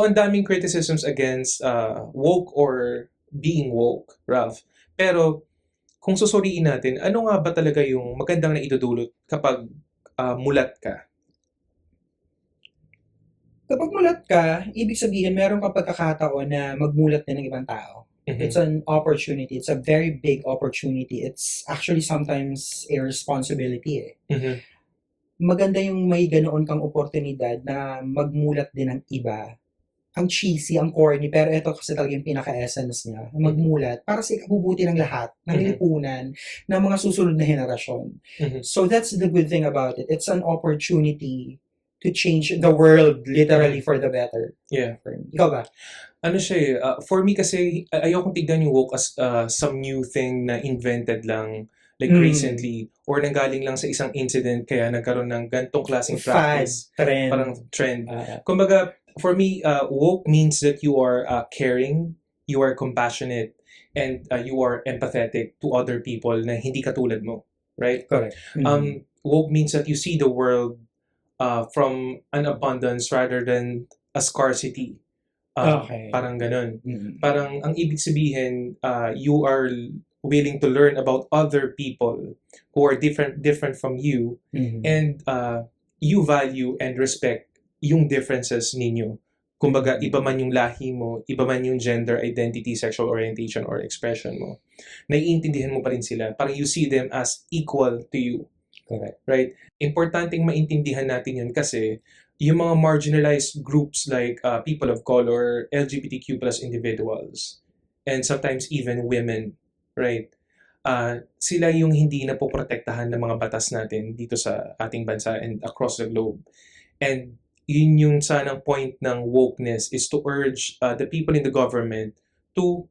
ang daming criticisms against woke or being woke, Ralph. Pero kung susuriin natin, ano nga ba talaga yung magandang naidudulot kapag mulat ka? Kapag mulat ka, ibig sabihin meron kang pagkakataon na magmulat din ng ibang tao. It's Mhm. an opportunity. It's a very big opportunity. It's actually sometimes a responsibility eh. Mhm. Maganda yung may ganoon kang oportunidad na magmulat din ng iba. Ang cheesy, ang corny, pero ito kasi talaga yung pinaka-essence niya. Magmulat para sa ikabubuti ng lahat, ng Mhm. lipunan, ng mga susunod na henerasyon. Mhm. So that's the good thing about it. It's an opportunity to change the world literally for the better. Yeah. Ikaw ba? Ano siya eh, for me kasi, ayokong tignan yung woke as some new thing na invented lang, like recently, or nanggaling lang sa isang incident kaya nagkaroon ng gantong klaseng Fad, practice, trend. parang trend. Kumbaga, for me, woke means that you are caring, you are compassionate, and you are empathetic to other people na hindi katulad mo, right? Correct. Woke means that you see the world from an abundance rather than a scarcity. Okay. Parang ganun. Parang ang ibig sabihin, you are willing to learn about other people who are different from you, and you value and respect yung differences ninyo. Kumbaga, iba man yung lahi mo, iba man yung gender identity, sexual orientation, or expression mo, naiintindihan mo pa rin sila. Parang you see them as equal to you. Correct. Right? Importanteng maintindihan natin yun kasi yung mga marginalized groups like people of color, LGBTQ plus individuals, and sometimes even women, right? Sila yung hindi na poprotektahan ng mga batas natin dito sa ating bansa and across the globe. And yun yung sanang point ng wokeness is to urge the people in the government to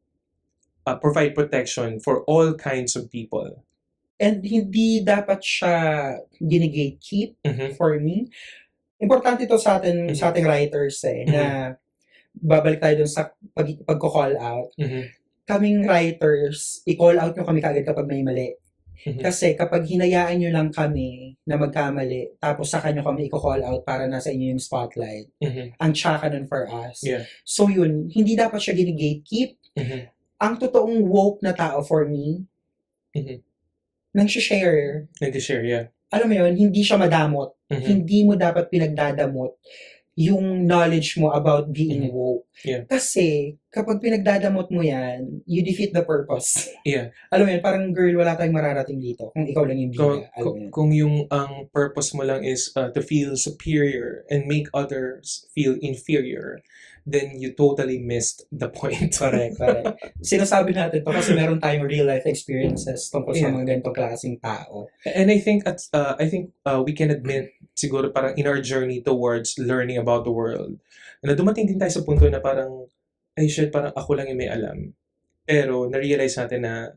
provide protection for all kinds of people. And hindi dapat siya gine-gatekeep for me. Importante ito sa atin, sa ating writers na babalik tayo dun sa pagko-call out. Kaming writers, i-call out nyo kami kagad kapag may mali. Kasi kapag hinayaan nyo lang kami na magkamali, tapos saka nyo kami i-call out para nasa inyo yung spotlight, ang tsaka nun for us. Yeah. So yun, hindi dapat siya gine-gatekeep. Ang totoong woke na tao for me, nang-share. Nag-share, yeah. Alam mo yun, hindi siya madamot. Hindi mo dapat pinagdadamot yung knowledge mo about being woke. Yeah. Kasi, kapag pinagdadamot mo yan, you defeat the purpose. Yeah. Alam mo yun, parang girl, wala tayong mararating dito kung ikaw lang yung bida. Kung yung ang purpose mo lang is to feel superior and make others feel inferior, then you totally missed the point. Correct. Sinasabi natin to kasi meron tayong real life experiences tungkol sa mga ganitong klaseng tao. And I think we can admit siguro parang in our journey towards learning about the world, na dumating din tayo sa punto na parang, ay shit, parang ako lang yung may alam. Pero na-realize natin na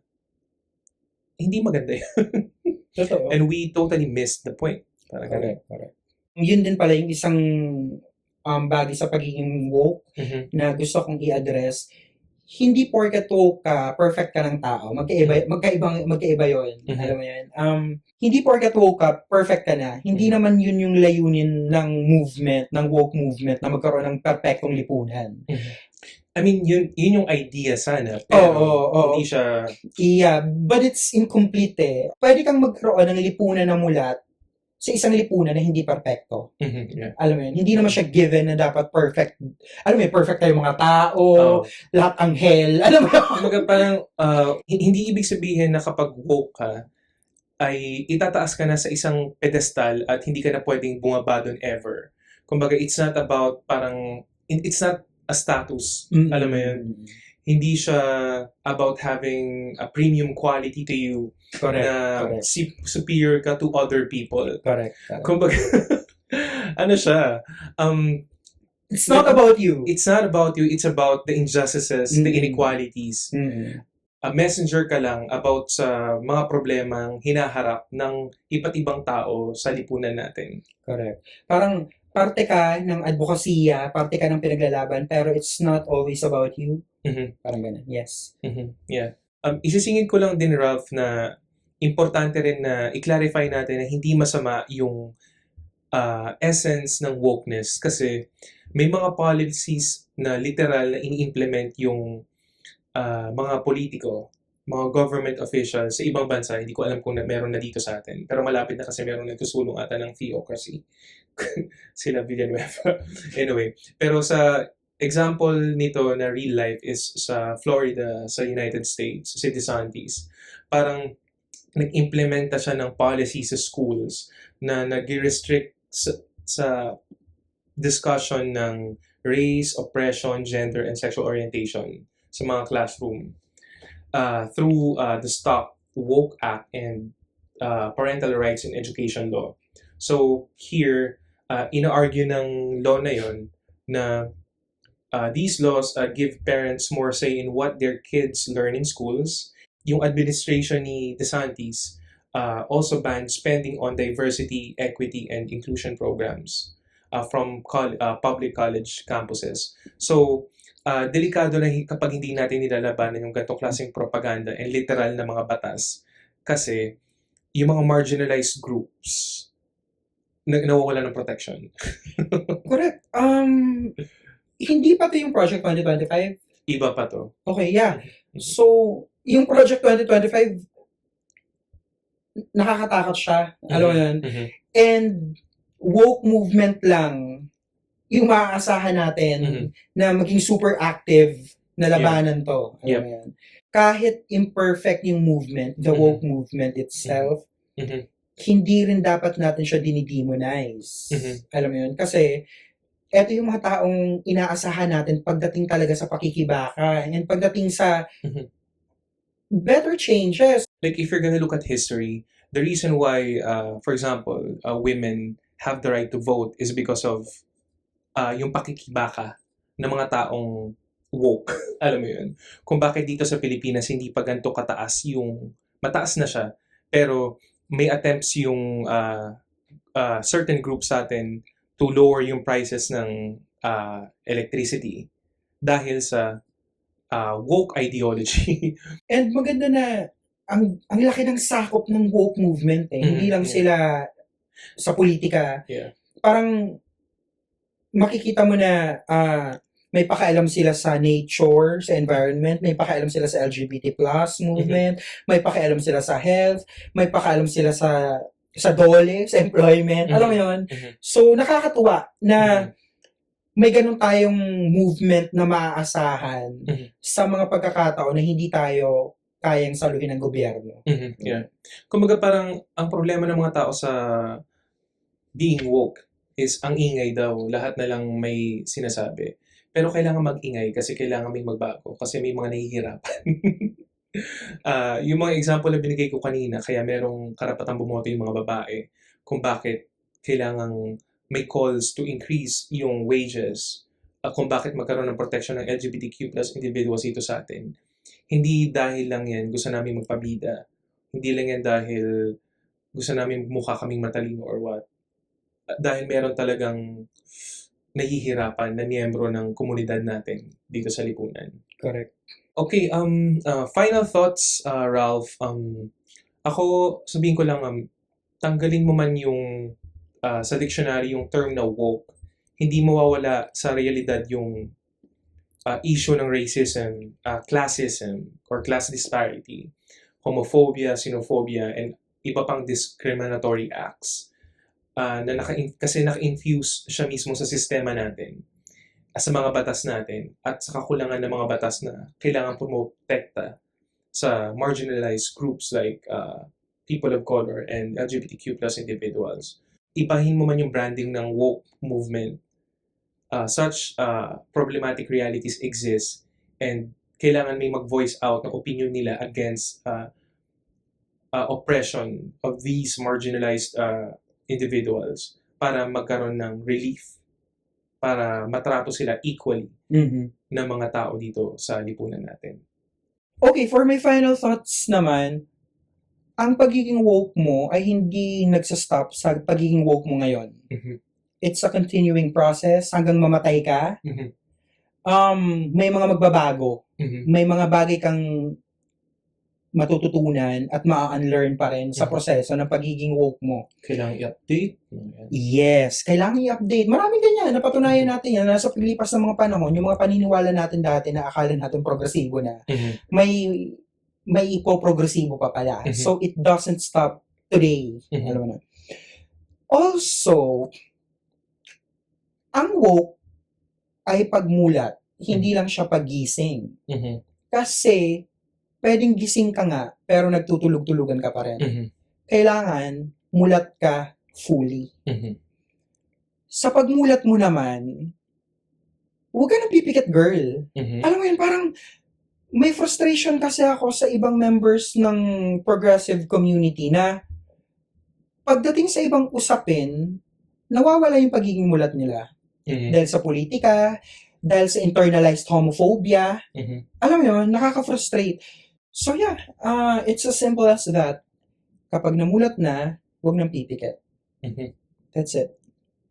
hindi maganda yun. Totoo. And we totally missed the point. Parang correct. Yun din pala yung isang bagay sa pagiging woke na gusto kong i-address. Hindi porket woke ka, perfect ka ng tao. Magkaiba yun. Alam mo yun? Hindi porket woke ka, perfect ka na. Hindi naman yun yung layunin ng movement, ng woke movement na magkaroon ng perfectong lipunan. I mean, yun yung idea sana. Pero hindi siya... Yeah, but it's incomplete eh. Pwede kang magkaroon ng lipunan na mulat sa isang lipunan na hindi perfecto. Yeah. Alam mo yun, hindi naman siya given na dapat perfect. Alam mo yun, perfect tayo mga tao, lahat ang hell. Alam mo yun? Kumbaga parang, hindi ibig sabihin na kapag woke ka, ay itataas ka na sa isang pedestal at hindi ka na pwedeng bumaba doon ever. Kumbaga, it's not about parang, it's not a status. Alam mo yun? Hindi siya about having a premium quality to you. Correct. Superior ka to other people. Correct. Kumbaga, ano siya? It's not about you. It's not about you. It's about the injustices, the inequalities. A messenger ka lang about sa mga problemang hinaharap ng iba't ibang tao sa lipunan natin. Correct. Parang parte ka ng advokasya, parte ka ng pinaglalaban, pero it's not always about you. Parang ganun. Yes. Yeah. Isisingin ko lang din, Ralph, na importante rin na i-clarify natin na hindi masama yung essence ng wokeness kasi may mga policies na literal na ini-implement yung mga politiko, mga government officials sa ibang bansa. Hindi ko alam kung meron na dito sa atin. Pero malapit na kasi meron nagsusulong ata ng theocracy. Sila Villanueva. Anyway, pero sa example nito na real life is sa Florida, sa United States, si DeSantis. Parang nag-implementa siya ng policy sa schools na nag-restrict sa discussion ng race, oppression, gender, and sexual orientation sa mga classroom through the STOP Woke Act and Parental Rights in Education Law. So here, ina-argue ng law na yon na these laws give parents more say in what their kids learn in schools. Yung administration ni DeSantis also banned spending on diversity, equity, and inclusion programs from public college campuses. So, delikado na kapag hindi natin nilalabanan yung ganitong klaseng propaganda and literal na mga batas kasi yung mga marginalized groups nawawala ng protection. Correct. Hindi pa to yung Project 2025? Iba pa to. Okay, yeah. So, yung Project 2025, nakakatakot siya. Alam mo yun? And woke movement lang yung maaasahan natin na maging super active na labanan to. Alam mo yan? Kahit imperfect yung movement, the woke movement itself, hindi rin dapat natin siya dinidemonize. Alam mo yun? Kasi eto yung mga taong inaasahan natin pagdating talaga sa pakikibaka and pagdating sa better changes. Like if you're gonna look at history, the reason why, for example, women have the right to vote is because of yung pakikibaka ng mga taong woke. Alam mo yun? Kung bakit dito sa Pilipinas hindi pa ganito kataas yung, mataas na siya, pero may attempts yung certain groups sa atin to lower yung prices ng electricity dahil sa woke ideology. And maganda na ang laki ng sakop ng woke movement eh. Hindi lang sila sa politika. Parang makikita mo na may pakialam sila sa nature, sa environment, may pakialam sila sa LGBT plus movement, may pakialam sila sa health, may pakialam sila sa dole, sa employment, alam mo yun? So, nakakatuwa na may ganun tayong movement na maaasahan sa mga pagkakataon na hindi tayo kayang saluhin ng gobyerno. Yeah. Kumbaga parang ang problema ng mga tao sa being woke is ang ingay daw. Lahat na lang may sinasabi. Pero kailangan mag-ingay kasi kailangan may magbago kasi may mga nahihirapan. Yung mga example na binigay ko kanina, kaya merong karapatang bumoto yung mga babae kung bakit kailangang may calls to increase yung wages, kung bakit magkaroon ng protection ng LGBTQ plus individuals dito sa atin. Hindi dahil lang yan gusto namin magpabida. Hindi lang yan dahil gusto namin mukha kaming matalino or what. Dahil meron talagang nahihirapan na miyembro ng komunidad natin dito sa lipunan. Correct. Okay, final thoughts, Ralph. Ako, sabihin ko lang, tanggalin mo man yung sa dictionary yung term na woke, hindi mawawala sa realidad yung issue ng racism, classism, or class disparity, homophobia, xenophobia, and iba pang discriminatory acts na kasi naka-infuse siya mismo sa sistema natin, sa mga batas natin, at sa kakulangan ng mga batas na kailangan pumotekta sa marginalized groups like people of color and LGBTQ plus individuals. Ibahin mo man yung branding ng woke movement, such problematic realities exist and kailangan may mag-voice out ng opinion nila against oppression of these marginalized individuals para magkaroon ng relief, para matrato sila equally ng mga tao dito sa lipunan natin. Okay, for my final thoughts naman, ang pagiging woke mo ay hindi nagsastop sa pagiging woke mo ngayon. It's a continuing process hanggang mamatay ka. May mga magbabago. May mga bagay kang matututunan at ma-unlearn pa rin sa proseso ng pagiging woke mo. Kailangan i-update. Yes, kailangan i-update. Maraming ganyan, napatunayan natin yan. Nasa paglipas ng mga panahon, yung mga paniniwala natin dati na akala natin progresibo na, may ipo-progresibo pa pala. So, it doesn't stop today. Alam mo na. Also, ang woke ay pagmulat. Hindi lang siya pagising. Kasi, pwedeng gising ka nga, pero nagtutulog-tulugan ka pa rin. Kailangan, mulat ka fully. Sa pagmulat mo naman, huwag ka nang pipikit, girl. Alam mo yun, parang, may frustration kasi ako sa ibang members ng progressive community na, pagdating sa ibang usapin, nawawala yung pagiging mulat nila. Dahil sa politika, dahil sa internalized homophobia. Alam mo yun, nakaka-frustrate. So yeah, it's as simple as that. Kapag namulat na, huwag nang pipikit. That's it.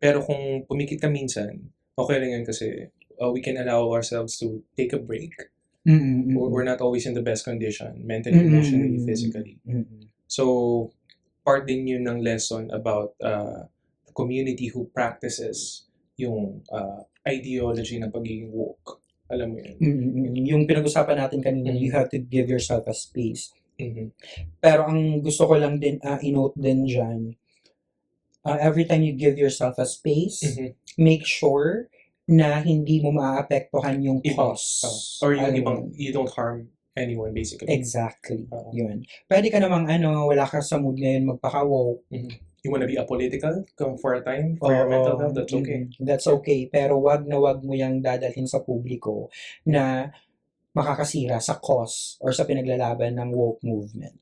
Pero kung pumikit ka minsan, okay lang yan kasi we can allow ourselves to take a break. We're not always in the best condition, mentally, emotionally, physically. So, part din yun ng lesson about the community who practices yung ideology ng pagiging woke. Alam mo yun. Yung pinag-usapan natin kanina, you have to give yourself a space. Pero ang gusto ko lang din, i-note din dyan, every time you give yourself a space, make sure na hindi mo maaapektuhan yung cause. Or yung ibang, you don't harm anyone, basically. Exactly. Yun. Pwede ka namang, wala ka sa mood ngayon magpaka-woke. You wanna be apolitical for a time for your mental health, that's okay. That's okay. Pero wag na wag mo yung dadalhin sa publiko na makakasira sa cause or sa pinaglalaban ng woke movement.